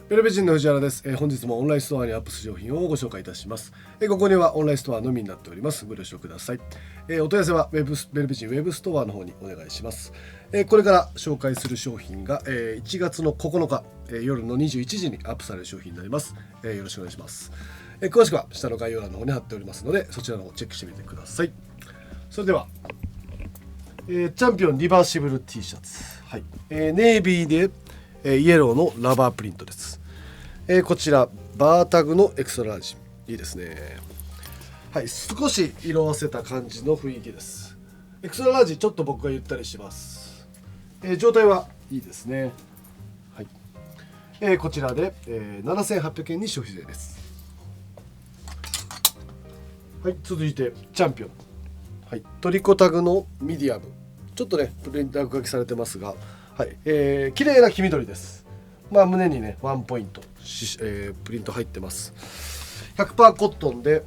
ベルベ人の藤原です。本日もオンラインストアにアップする商品をご紹介いたします。ここにはオンラインストアのみになっております。ご了承ください。お問い合わせはベルベ人ウェブストアの方にお願いします。これから紹介する商品が1月の9日夜の21時にアップされる商品になります。よろしくお願いします。詳しくは下の概要欄の方に貼っておりますので、そちらの方をチェックしてみてください。それでは、チャンピオンリバーシブル T シャツ、はい、ネイビーでイエローのラバープリントです。こちらバータグのエクストララージ、いいですね。はい、少し色あせた感じの雰囲気です。エクストララージちょっと僕がゆったりします。状態はいいですね。はい、こちらで、7800円に消費税です。はい、続いてチャンピオン、はい、トリコタグのミディアム、ちょっとねプリント落書きされてますが、はい、綺麗な黄緑です。胸にねワンポイント、プリント入ってます。 100% コットンで、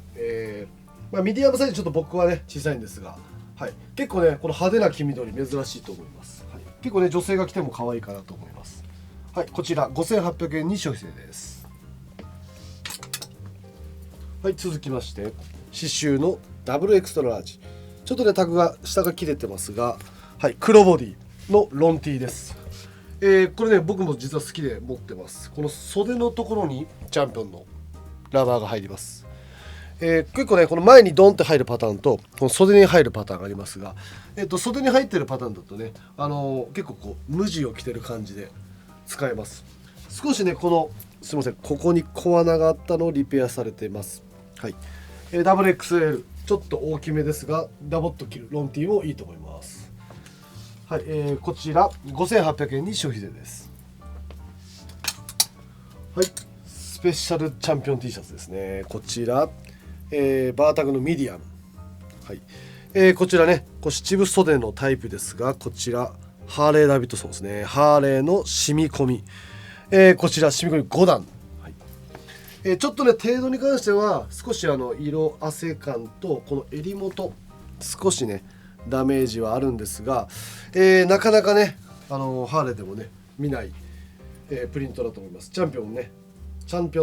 ミディアムサイズちょっと僕はね小さいんですが、はい、結構ねこの派手な黄緑珍しいと思います。はい、結構ね女性が着ても可愛いかなと思います。はい、こちら5800円に消費税です。はい、続きまして刺繍のダブルエクストララージ、ちょっとねタグが下が切れてますが、はい、黒ボディのロン T です。これね僕も実は好きで持ってます。この袖のところにチャンピオンのラバーが入ります。結構ねこの前にドンって入るパターンとこの袖に入るパターンがありますが、袖に入ってるパターンだとね、結構こう無地を着てる感じで使えます。少しねこのすいません、ここに小穴があったのをリペアされてます。はい、WXL ちょっと大きめですがダボっと着るロン T もいいと思います。はい、こちら5800円に消費税です。はい、スペシャルチャンピオン T シャツですね。こちら、バータグのミディアム、はい、こちらね七分袖のタイプですが、こちらハーレーダビッドソンですね。ハーレーの染み込み、こちら染み込み5段、はい、ちょっとね程度に関しては少し色あせ感とこの襟元少しねダメージはあるんですが、なかなかねハーレーでもね見ない、プリントだと思います。チャンピオン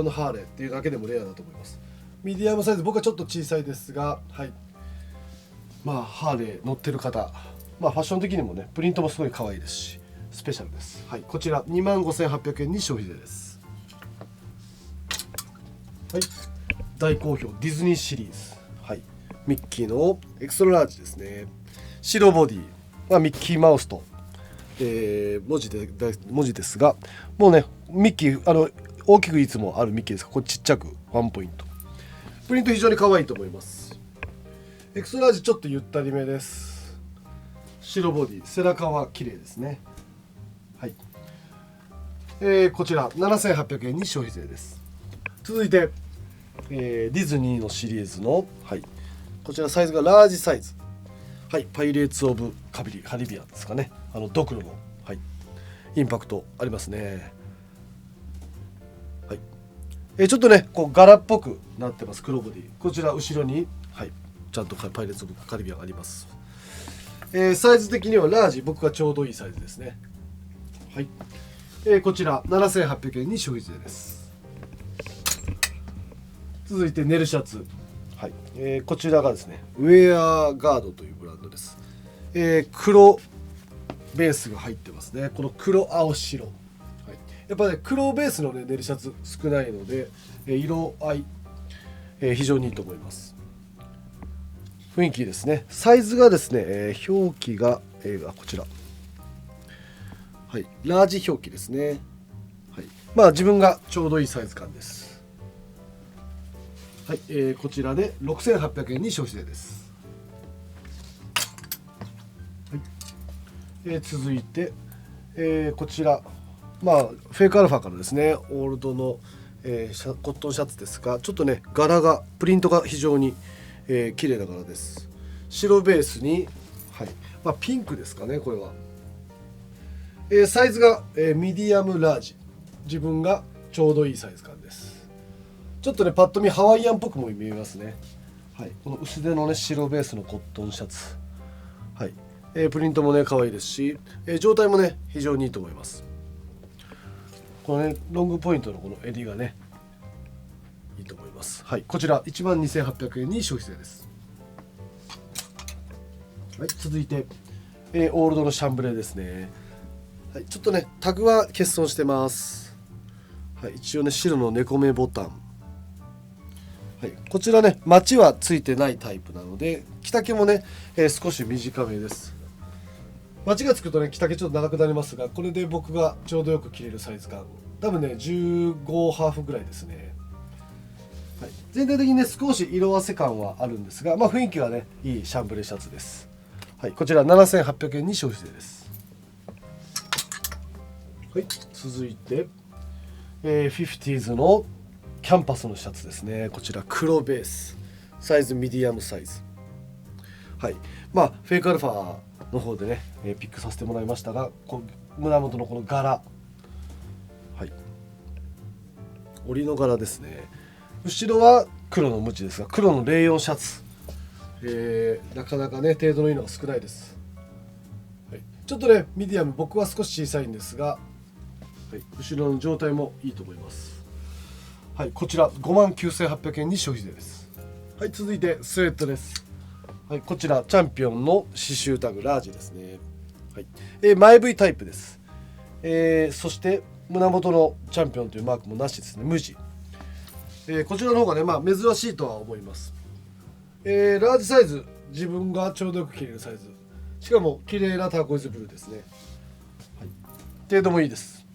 のハーレーっていうだけでもレアだと思います。ミディアムサイズ僕はちょっと小さいですが、はい、ハーレー乗ってる方、ファッション的にもねプリントもすごい可愛いですしスペシャルです。はい、こちら25,800円に消費税です。はい、大好評ディズニーシリーズ、はい、ミッキーのエクストララージですね。白ボディ、ミッキーマウスと、文字ですが、もうねミッキー大きくいつもあるミッキーですが、これちっちゃくワンポイント、プリント非常に可愛いと思います。エクストララージちょっとゆったりめです。白ボディ、背中は綺麗ですね。はい、こちら7800円に消費税です。続いて、ディズニーのシリーズの、はい、こちらサイズがラージサイズ、はい、パイレーツ・オブ・カリビアンですかね。ドクロの、はい、インパクトありますね。はい、ちょっとねこう柄っぽくなってます。黒ボディ、こちら後ろに、はい、ちゃんとパイレーツ・オブ・カリビアンあります。サイズ的にはラージ、僕がちょうどいいサイズですね。はい、こちら7800円に消費税です。続いてネルシャツ、はい、こちらがですねウェアガードというブランドです。黒ベースが入ってますね。この黒青白、はい、やっぱね黒ベースのねネルシャツ少ないので、色合い、非常にいいと思います。雰囲気ですね。サイズがですね、表記が、こちら、はい、ラージ表記ですね。はい、自分がちょうどいいサイズ感です。はい、こちらで6800円に消費税です。はい、続いて、こちら、フェイクアルファからですねオールドの、コットンシャツですが、ちょっとね柄がプリントが非常に、綺麗な柄です。白ベースに、はい、ピンクですかねこれは。サイズが、ミディアムラージ、自分がちょうどいいサイズ感です。ちょっとねパッと見ハワイアンっぽくも見えますね。はい、この薄手のね白ベースのコットンシャツ、はい、プリントもね可愛いですし、状態もね非常にいいと思います。このねロングポイントのこの襟がねいいと思います。はい、こちら12,800円に消費税です。はい、続いて、オールドのシャンブレーですね。はい、ちょっとねタグは欠損してます。はい、一応ね白の猫目ボタン、はい、こちらねマチはついてないタイプなので着丈もね、少し短めです。マチがつくとね着丈ちょっと長くなりますが、これで僕がちょうどよく着れるサイズ感、多分ね15ハーフぐらいですね。はい、全体的にね少し色あせ感はあるんですが、雰囲気はねいいシャンブレーシャツです。はい、こちら7,800円に消費税です。はい、続いて、50s のキャンパスのシャツですね。こちら黒ベース、サイズミディアムサイズ。はい、フェイクアルファの方でね、ピックさせてもらいましたが、胸元のこの柄、はい、織の柄ですね。後ろは黒の無地ですが、黒のレイヨンシャツ、なかなかね程度のいいのが少ないです。はい、ちょっとねミディアム、僕は少し小さいんですが、はい、後ろの状態もいいと思います。はい、こちら59,800円に消費税です。はい、続いてスウェットです。はい、こちらチャンピオンの刺繍タグラージですね。はい、前 V タイプです。そして胸元のチャンピオンというマークもなしですね、無地。こちらの方がね、珍しいとは思います。ラージサイズ、自分がちょうどよく着れるサイズ、しかも綺麗なターコイズブルーですね。はい、程度もいいです。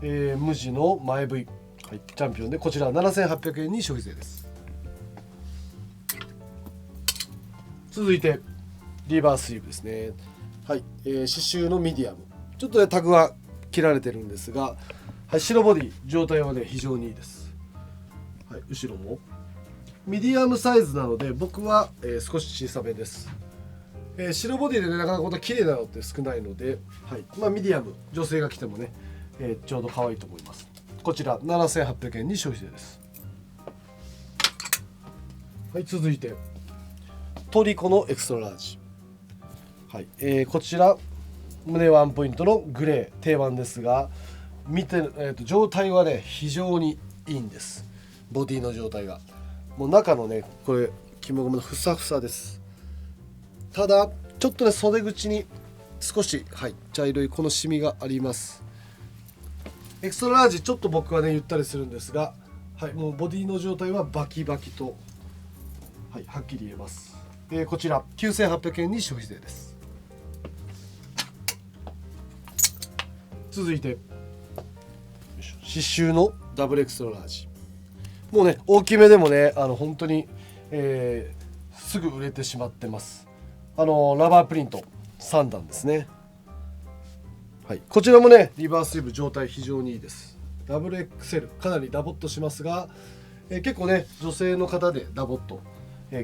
無地の前 V、はい、チャンピオンでこちら7,800円に消費税です。続いてリバースリーブですね。はい、刺繍のミディアム、ちょっとねタグは切られてるんですが、はい、白ボディ状態はね非常にいいです。はい、後ろもミディアムサイズなので僕は、少し小さめです。白ボディでねなかなかこんな綺麗なのって少ないので、はい、ミディアム、女性が着てもね、ちょうど可愛いと思います。こちら7,800円に消費税です。はい、続いてトリコのエクストララージ、はい、こちら胸ワンポイントのグレー定番ですが、見て、状態はね非常にいいんです。ボディの状態がもう中のねこれ肝ゴムのふさふさです。ただちょっとね袖口に少し、はい、茶色いこのシミがあります。エクストララージちょっと僕はね言ったりするんですが、はい、もうボディの状態はバキバキと、はい、はっきり言えます。こちら9,800円に消費税です。続いて刺繍のダブルエクストララージ、もうね大きめでもね本当に、すぐ売れてしまってます。ラバープリント3段ですね。はい、こちらもねリバースリーブ状態非常にいいです。ダブル XL かなりダボっとしますが、結構ね女性の方でダボっと、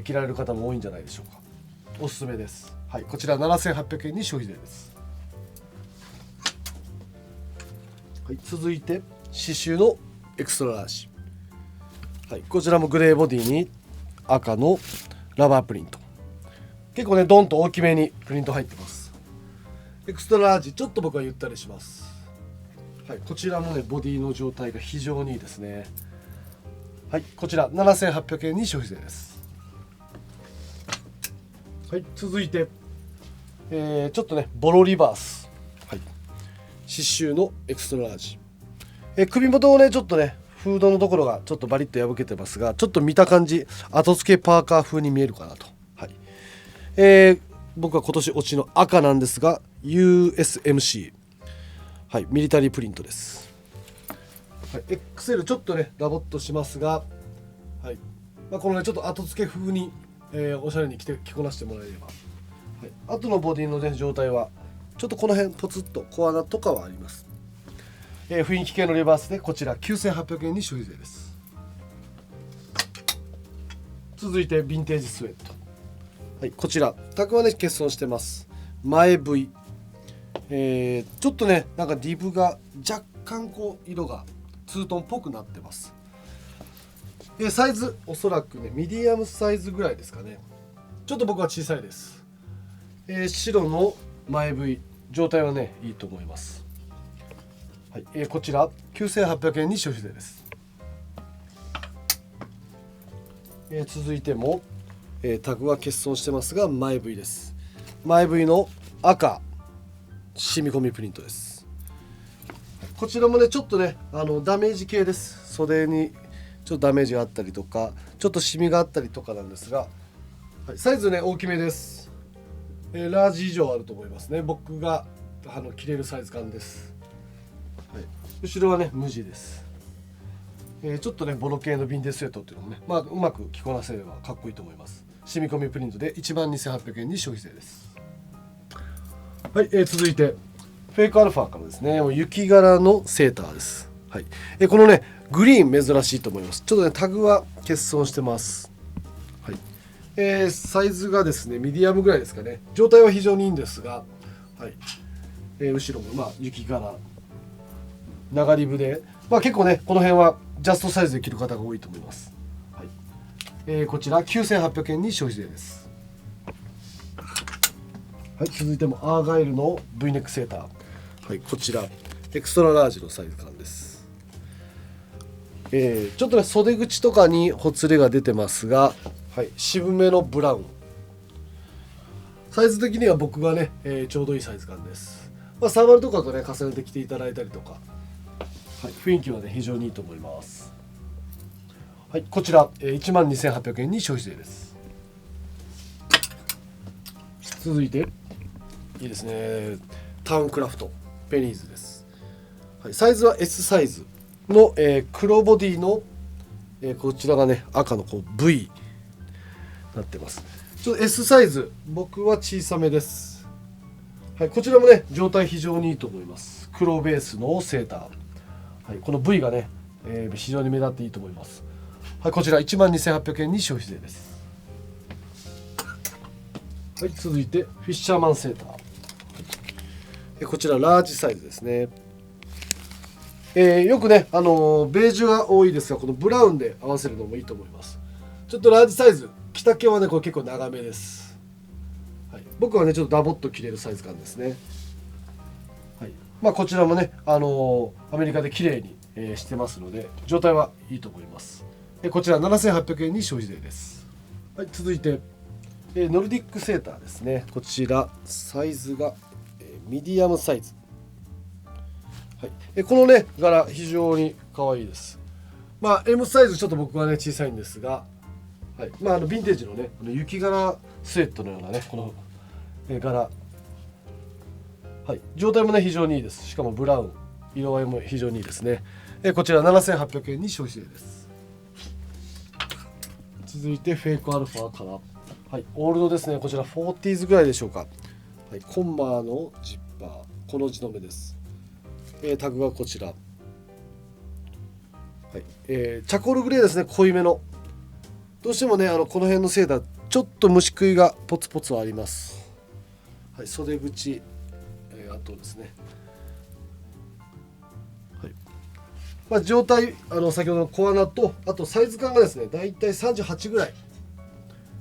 着られる方も多いんじゃないでしょうか。おすすめです。はい、こちら7,800円に消費税です。はい、続いて刺繍のエクストララージ、はい、こちらもグレーボディに赤のラバープリント、結構ねドンと大きめにプリント入ってます。エクストララージちょっと僕はゆったりします。はい、こちらもねボディの状態が非常にいいですね。はい、こちら7,800円に消費税です。はい、続いて、ちょっとねボロリバース、はい、刺繍のエクストララージ、首元をねちょっとねフードのところがちょっとバリッと破けてますが、ちょっと見た感じ後付けパーカー風に見えるかなと。はい、僕は今年推しの赤なんですが USMC、はい、ミリタリープリントです。はい、XL ちょっとねダボっとしますが、はい、このねちょっと後付け風に、おしゃれに着こなしてもらえれば、はい、後のボディの、ね、状態はちょっとこの辺ポツッと小穴とかはあります。雰囲気系のレバースでこちら9,800円に消費税です。続いてヴィンテージスウェット、はい、こちらタグはね欠損してます。前 V、ちょっとねなんかリブが若干こう色がツートンっぽくなってます。サイズおそらくねミディアムサイズぐらいですかね。ちょっと僕は小さいです。白の前 V 状態はねいいと思います。はい、こちら9800円に消費税です。続いても、タグは欠損してますが前 V です。前 V の赤染み込みプリントです。こちらもねちょっとねダメージ系です。袖にちょっとダメージがあったりとかちょっとシミがあったりとかなんですが、はい、サイズね大きめです。ラージ以上あると思いますね。僕が着れるサイズ感です。はい、後ろはね無地です。ちょっとねボロ系のヴィンテージスウェットっていうのもね、うまく着こなせればかっこいいと思います。染み込みプリントで12,800円に消費税です。はい、続いてフェイクアルファからですね、雪柄のセーターです。はい、このねグリーン珍しいと思います。ちょっとねタグは欠損してます。はい、サイズがですねミディアムぐらいですかね。状態は非常にいいんですが、はい、後ろも雪柄長リブで、結構ねこの辺はジャストサイズで着る方が多いと思います。はい、こちら9,800円に消費税です。はい、続いてもアーガイルの V ネックセーター。はい、こちらエクストララージのサイズ感です。ちょっとね袖口とかにほつれが出てますが、はい、渋めのブラウン。サイズ的には僕がね、ちょうどいいサイズ感です。サーマルとかとね重ねて着ていただいたりとか、はい、雰囲気はね非常にいいと思います。はい、こちら、12,800円に消費税です。続いていいですね、タウンクラフトペニーズです。はい、サイズは S サイズの、黒ボディの、こちらがね赤のV になってます。ちょっと S サイズ僕は小さめです。はい、こちらもね状態非常にいいと思います。黒ベースのセーター、はい、この V がね、非常に目立っていいと思います。はい、こちら12,800円に消費税です。はい、続いてフィッシャーマンセーター、こちらラージサイズですね。よくね、ベージュが多いですがこのブラウンで合わせるのもいいと思います。ちょっとラージサイズ着丈はねこれ結構長めです。はい、僕はねちょっとダボっと着れるサイズ感ですね。はい、こちらもね、アメリカで綺麗に、してますので状態はいいと思います。こちら7,800円に消費税です。はい、続いて、ノルディックセーターですね。こちらサイズが、ミディアムサイズ。はい、このね柄非常に可愛いです。M サイズちょっと僕はね小さいんですが、はい、ヴィンテージのね雪柄スウェットのようなねこの、柄、はい、状態もね非常にいいです。しかもブラウン色合いも非常にいいですね。こちら7,800円に消費税です。続いてフェイクアルファから、はい、オールドですね。こちら 40s ぐらいでしょうか。はい、コンマーのジッパーこの字の目です。タグがこちら、はい、チャコールグレーですね。濃いめのどうしてもねこの辺のセーターちょっと虫食いがポツポツはあります。はい、袖口、あとですね、はい、状態先ほどの小穴とあとサイズ感がですねだいたい38ぐらい、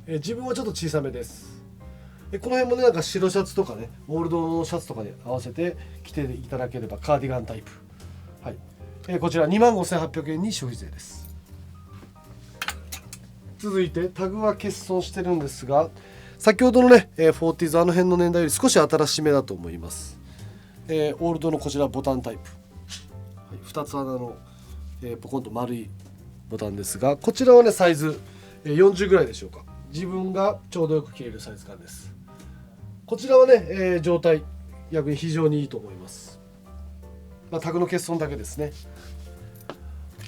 自分はちょっと小さめです。この辺もねなんか白シャツとかねオールドのシャツとかに合わせて着ていただければカーディガンタイプ。はい、こちら25,800円に消費税です。続いてタグは欠損してるんですが先ほどのね 40s 辺の年代より少し新しめだと思います。オールドのこちらボタンタイプ、はい、2つ穴の、ポコンと丸いボタンですがこちらはねサイズ40ぐらいでしょうか。自分がちょうどよく着れるサイズ感です。こちらはね、状態逆に非常にいいと思います。タグの欠損だけですね。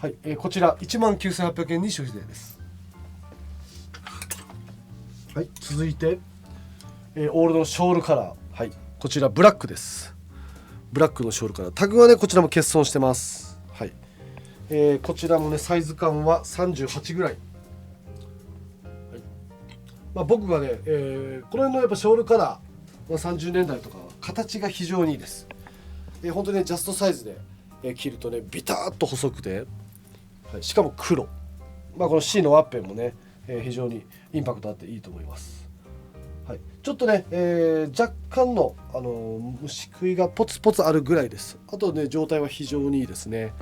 はい、こちら19,800円に消費税です。はい、続いて、オールドのショールカラー、はい、こちらブラックです。ブラックのショールカラータグはねこちらも欠損してます。はい、こちらもねサイズ感は38ぐらい。僕がね、この辺のやっぱショールカラー、30年代とかは形が非常にいいです。本当にねジャストサイズで、着るとねビターッと細くて、はい、しかも黒、この C のワッペンもね、非常にインパクトあっていいと思います。はい、ちょっとね、若干の、虫食いがポツポツあるぐらいです。あとね、状態は非常にいいですね。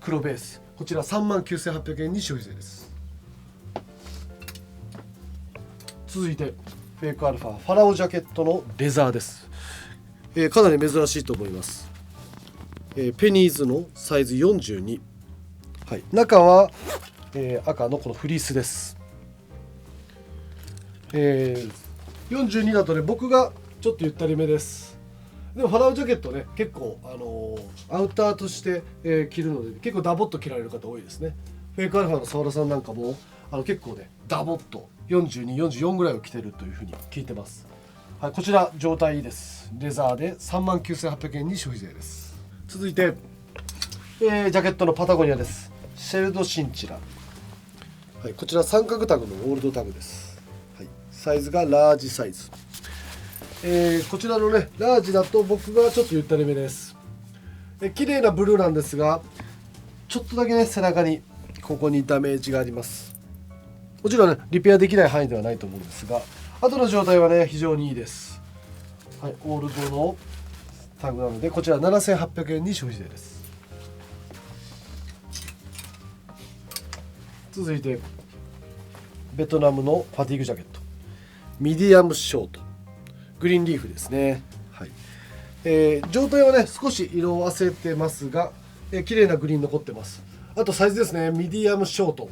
黒ベース、こちら39,800円に消費税です。続いてフェイクアルファファラオジャケットのレザーです。かなり珍しいと思います。ペニーズのサイズ42、はい、中は、赤のこのフリースです。42だとね、僕がちょっとゆったりめです。でもファラオジャケットね、結構、アウターとして、着るので結構ダボっと着られる方多いですね。フェイクアルファの澤田さんなんかも結構ねダボっと42、44ぐらいを着てるというふうに聞いてます。はい、こちら状態いいです。レザーで39,800円に消費税です。続いて、ジャケットのパタゴニアです。シェルドシンチラ、はい、こちら三角タグのオールドタグです。はい、サイズがラージサイズ。こちらのねラージだと僕がちょっとゆったりめです。綺麗なブルーなんですが、ちょっとだけね背中にここにダメージがあります。もちろんねリペアできない範囲ではないと思うんですが、後の状態はね非常にいいです。はい、オールドのタグなのでこちら7,800円に消費税です。続いてベトナムのファティーグジャケットミディアムショートグリーンリーフですね。はい、状態はね少し色をあせてますが、綺麗なグリーン残ってます。あとサイズですね、ミディアムショート、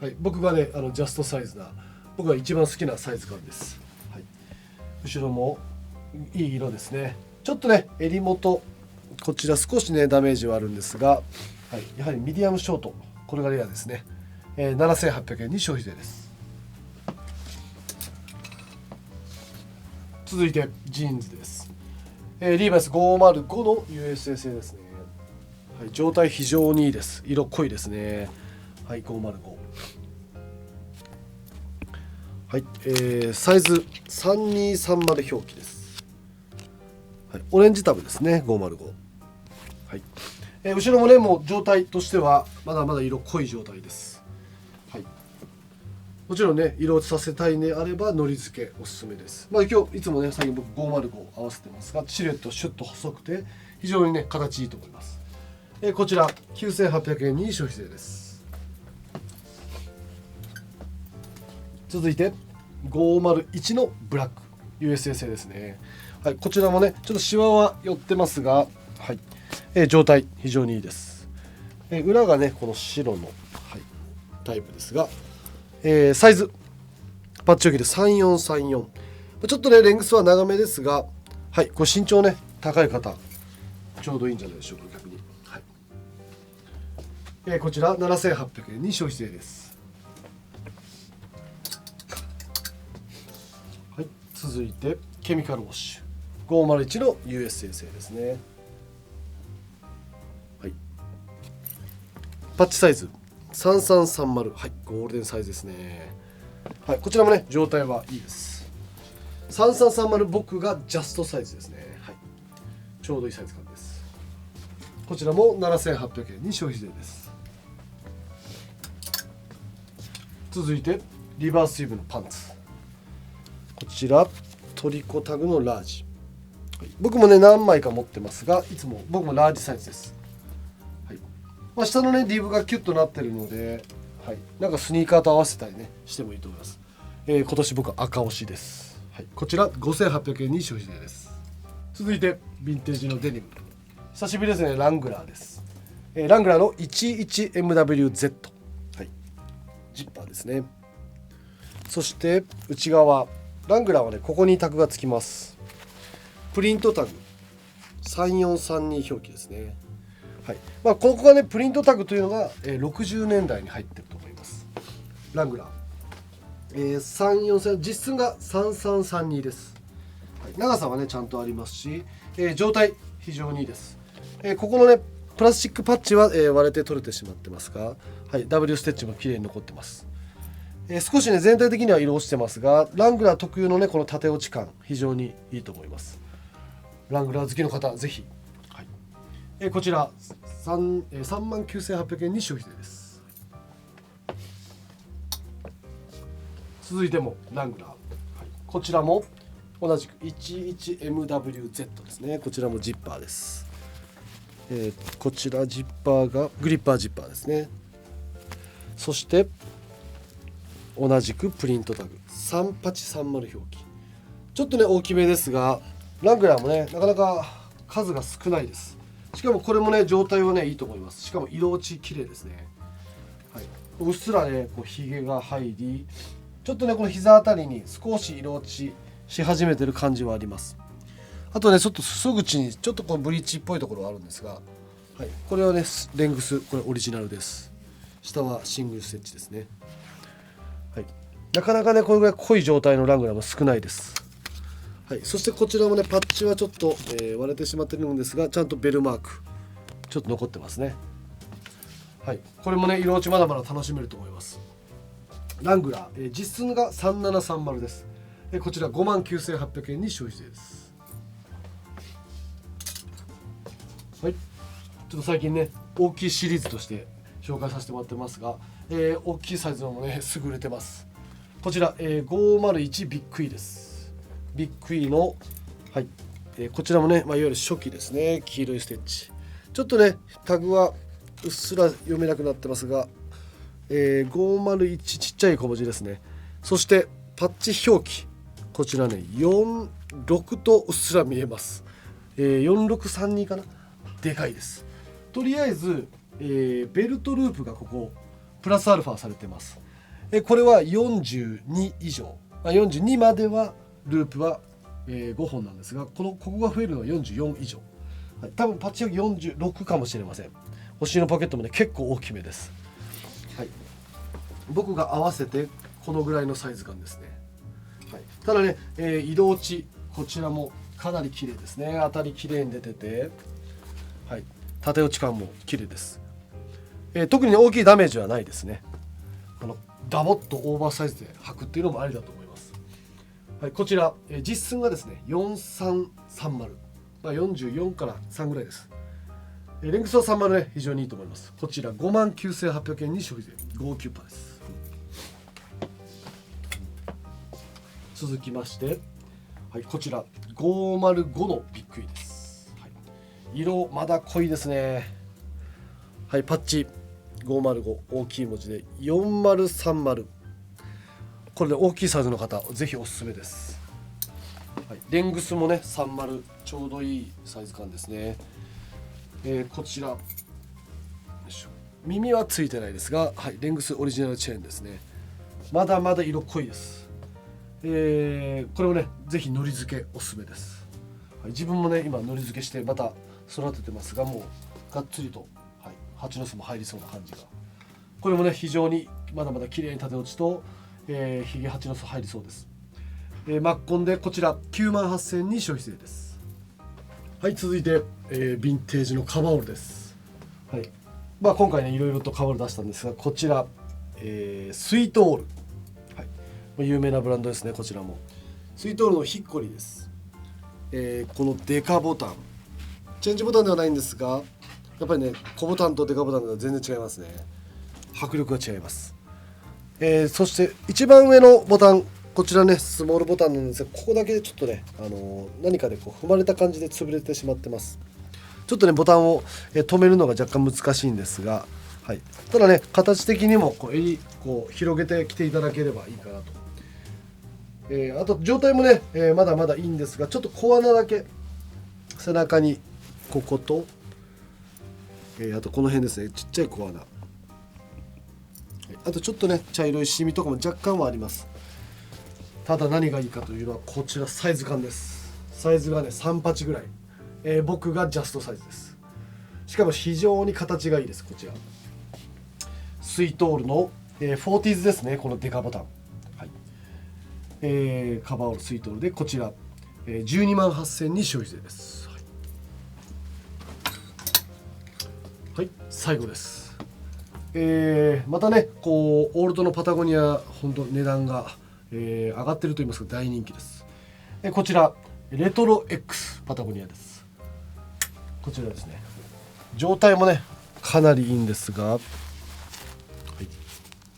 はい、僕がねジャストサイズな、僕が一番好きなサイズ感です。はい、後ろもいい色ですね。ちょっとね襟元こちら少しねダメージはあるんですが、はい、やはりミディアムショートこれがレアですね。7,800円に消費税です。続いてジーンズです。リーバイス505の USA 製ですね。はい、状態非常にいいです。色濃いですね。はい、505。はい、サイズ3230表記です。はい、オレンジタブですね、505。はい、後ろもねもう状態としてはまだまだ色濃い状態です。はい、もちろんね色落ちさせたいねあればのり付けおすすめです。まあ今日いつもね最近僕505合わせてますが、シルエットシュッと細くて非常にね形いいと思います。こちら9,800円に消費税です。続いて501のブラック USA 製ですね。はい、こちらもねちょっとシワは寄ってますが、はい、状態非常にいいです。裏がねこの白の、はい、タイプですが、サイズパッチ置きで3434、ちょっとねレングスは長めですが、はい、これ身長ね高い方ちょうどいいんじゃないでしょうか逆に。はい、こちら7,800円に消費税です。はい、続いてケミカルウォッシュ501の USA 製ですね。はい、パッチサイズ3330、はい、ゴールデンサイズですね。はい、こちらもね状態はいいです。3330僕がジャストサイズですね。はい、ちょうどいいサイズ感です。こちらも7,800円に消費税です。続いてリバースウィーブのパンツ、こちらトリコタグのラージ、はい、僕もね何枚か持ってますがいつも僕もラージサイズです。はい、下のねリブがキュッとなってるので、はい、なんかスニーカーと合わせたりねしてもいいと思います。今年僕赤推しです。はい、こちら5,800円に消費税です。続いてヴィンテージのデニム、久しぶりですね、ラングラーです。ラングラーの 11MWZ、ジッパーですね。そして内側ラングラーはねここにタグがつきます。プリントタグ3432表記ですね。はい、ここがねプリントタグというのが、60年代に入ってると思います。ラングラー、343実寸が3332です。はい、長さはねちゃんとありますし、状態非常にいいです。ここのねプラスチックパッチは、割れて取れてしまってますが、はい、W ステッチも綺麗に残ってます。少しね全体的には色落ちてますが、ラングラー特有のねこの縦落ち感非常にいいと思います。ラングラー好きの方ぜひ、はい、こちら39,800円に消費税です。続いてもラングラー、はい、こちらも同じく 11MWZ ですね。こちらもジッパーです。こちらジッパーがグリッパージッパーですね。そして同じくプリントタグ3830表記、ちょっとね大きめですが、ラングラーもねなかなか数が少ないです。しかもこれもね状態はねいいと思います。しかも色落ち綺麗ですね。はい、うっすらねこうひげが入り、ちょっとねこの膝あたりに少し色落ちし始めてる感じはあります。あとねちょっと裾口にちょっとこうブリーチっぽいところがあるんですが、はい、これはねレングス、これオリジナルです。下はシングルステッチですね。はい、なかなかねこれぐらい濃い状態のラングラーも少ないです。はい、そしてこちらもねパッチはちょっと、割れてしまっているんですが、ちゃんとベルマークちょっと残ってますね。はい、これもね色落ちまだまだ楽しめると思います。ラングラー、実寸が3730です。こちら59,800円に消費税です。はい、ちょっと最近ね大きいシリーズとして紹介させてもらってますが、大きいサイズのもねすぐ売れてます。こちら、501ビッグイです。ビッグイの、はい、こちらもね、いわゆる初期ですね。黄色いステッチ、ちょっとねタグはうっすら読めなくなってますが、501ちっちゃい小文字ですね。そしてパッチ表記、こちらね46とうっすら見えます。4632かな、でかいです。とりあえず、ベルトループがここプラスアルファされてます。これは42以上、42まではループは、5本なんですが、ここが増えるのは44以上、はい、多分パッチ表記46かもしれません。お尻のポケットもね結構大きめです。はい、僕が合わせてこのぐらいのサイズ感ですね。はい、ただね、色落ちこちらもかなり綺麗ですね。当たり綺麗に出てて、はい、縦落ち感も綺麗です。特に大きいダメージはないですね。ダボッとオーバーサイズで履くっていうのもありだと思います。はい、こちら、実寸がですね4330、44から3ぐらいです。レングスは30ね非常にいいと思います。こちら59,800円に消費税59%です。続きまして、はい、こちら505のビッグイです。はい、色まだ濃いですね。はい、パッチ505大きい文字で4030、これで大きいサイズの方ぜひおすすめです。はい、レングスもね30ちょうどいいサイズ感ですね。こちら耳はついてないですが、はい、レングスオリジナルチェーンですね。まだまだ色濃いです。これもねぜひのり付けおすすめです。はい、自分もね今のり付けしてまた育ててますが、もうがっつりと、はい、蜂の巣も入りそうな感じが、これもね非常にまだまだ綺麗に縦落ちと、ヒゲ蜂の巣入りそうです。マッコンでこちら98,000円に消費税です。はい、続いて、ヴィンテージのカバーオールです。はい、今回ねいろいろとカバーオール出したんですが、こちら、スイートオール、はい、有名なブランドですね。こちらもスイートオールのヒッコリーです。このデカボタン、チェンジボタンではないんですが、やっぱりね小ボタンとデカボタンでは全然違いますね。迫力が違います。そして一番上のボタン、こちらねスモールボタンなんですが、ここだけちょっとね、何かでこう踏まれた感じで潰れてしまってます。ちょっとねボタンを止めるのが若干難しいんですが、はい、ただね形的にもこう襟こう広げてきていただければいいかなと。あと状態もね、まだまだいいんですが、ちょっと小穴だけ背中にここと、あとこの辺ですね、ちっちゃい小穴、あとちょっとね茶色いシミとかも若干はあります。ただ何がいいかというのはこちらサイズ感です。サイズがね38ぐらい、僕がジャストサイズです。しかも非常に形がいいです。こちらスイートオールの、40s ですね。このデカボタン、はい、カバーオールスイートオールでこちら、128,000円に消費税です。はい、はい、最後です。またねこうオールドのパタゴニア本当値段が上がってると言いますか大人気です。こちらレトロ X パタゴニアです。こちらですね、状態もねかなりいいんですが、はい、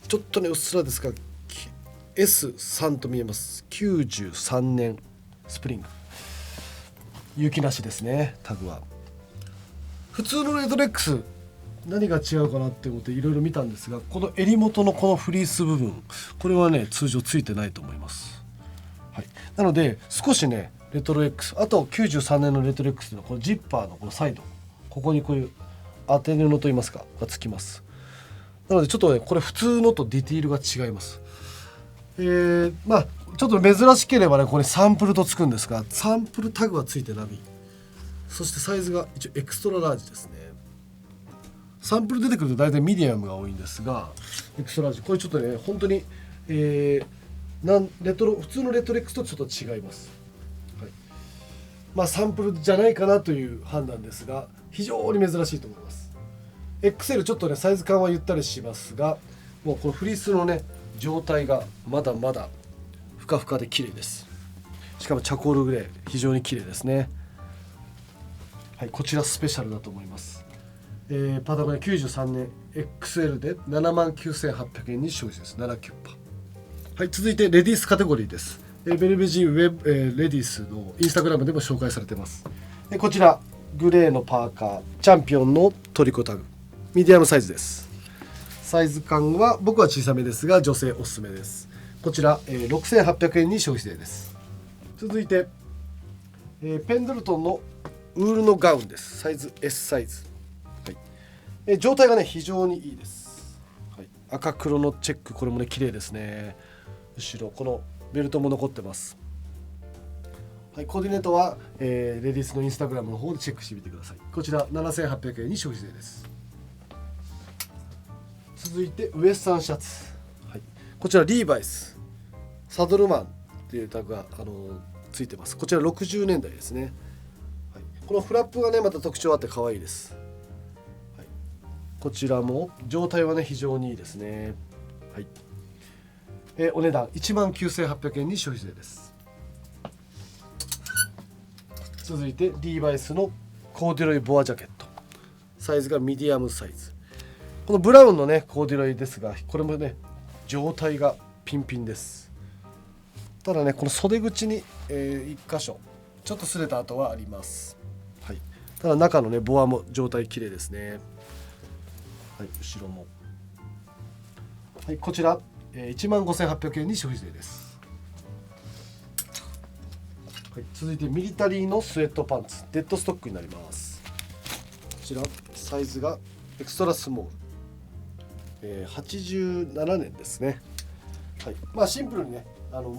ちょっとねうっすらですが S3 と見えます。93年スプリング雪なしですね。タグは普通のレトレックス何が違うかなって思っていろいろ見たんですが、この襟元のこのフリース部分、これはね通常ついてないと思います。はい、なので少しねレトロ X、 あと93年のレトロ X のこのジッパーのこのサイド、ここにこういう当て布といいますかがつきます。なのでちょっとねこれ普通のとディティールが違います。まあちょっと珍しければねここにサンプルとつくんですが、サンプルタグはついてない。そしてサイズが一応エクストララージですね。サンプル出てくると大体ミディアムが多いんですが、エクストララージこれちょっとね本当に、普通のレトロ X とちょっと違います。はい、まあサンプルじゃないかなという判断ですが、非常に珍しいと思います。XL ちょっとねサイズ感はゆったりしますが、もうこのフリースのね状態がまだまだふかふかで綺麗です。しかもチャコールグレー非常に綺麗ですね。はい、こちらスペシャルだと思います。パタゴニア93年 XL で 79,800 円に消費です。79%。はい、続いてレディースカテゴリーです。ベルベジーウェブ、レディースのインスタグラムでも紹介されています。こちらグレーのパーカー、チャンピオンのトリコタグ、ミディアムサイズです。サイズ感は僕は小さめですが女性おすすめです。こちら、6,800 円に消費税です。続いて、ペンドルトンのウールのガウンです。サイズ S サイズ。はい、状態がね非常にいいです。はい、赤黒のチェック、これもね綺麗ですね。後ろこのベルトも残ってます。はい、コーディネートは、レディースのインスタグラムの方でチェックしてみてください。こちら 7,800 円に消費税です。続いてウエスタンシャツ、はい、こちらリーバイスサドルマンっていうタグが、ついてます。こちら60年代ですね。はい、このフラップがねまた特徴あって可愛いです。はい、こちらも状態はね非常にいいですね。はい、お値段 19,800 円に消費税です。続いてリーバイスのコーデュロイボアジャケット、サイズがミディアムサイズ。このブラウンのねコーデュロイですが、これもね状態がピンピンです。ただねこの袖口に、1箇所ちょっと擦れた跡はあります。はい、ただ中のねボアも状態綺麗ですね。はい、後ろも、はい、こちら、15,800 円に消費税です。はい、続いてミリタリーのスウェットパンツデッドストックになります。こちらサイズがエクストラスモール、87年ですね。はい、まあシンプルにね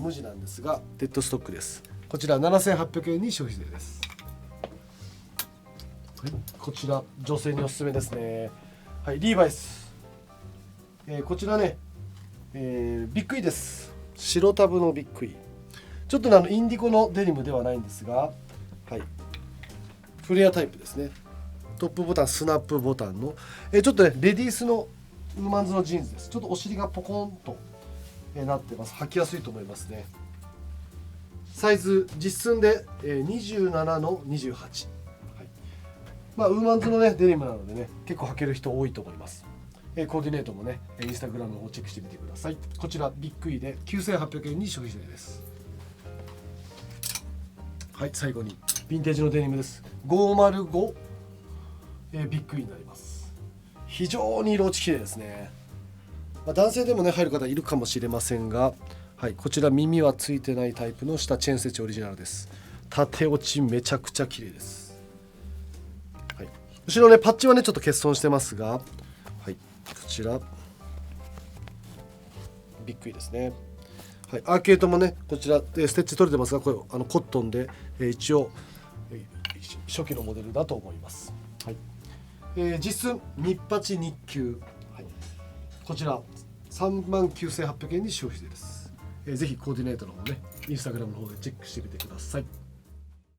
無地なんですがデッドストックです。こちら 7,800 円に消費税です。はい、こちら女性におすすめですね。はい、リーバイス、こちらね、ビッグイです。白タブのビッグイ、ちょっとねインディゴのデニムではないんですが、はい、フレアタイプですね。トップボタンスナップボタンの、ちょっとねレディースのウーマンズのジーンズです。ちょっとお尻がポコンとなってます。履きやすいと思いますね。サイズ実寸で27の28、はい、まあウーマンズのねデニムなのでね結構履ける人多いと思います。コーディネートもねインスタグラムをチェックしてみてください。こちらビッグイで 9,800 円に消費税です。はい、最後にヴィンテージのデニムです。505、ビッグイになります。非常に色落ち綺麗ですね。まあ、男性でもね入る方いるかもしれませんが、はい、こちら耳はついてないタイプの下チェーンステッチオリジナルです。縦落ちめちゃくちゃ綺麗です。はい、後ろねパッチはねちょっと欠損してますが、はい、こちらビッグイですね。はい、アーケードもねこちらステッチ取れてますが、これコットンで、一応、初期のモデルだと思います。はい、実寸日八日給、はい、こちら 39,800 円に消費税です。ぜひコーディネートの方ねインスタグラムの方でチェックしてみてください。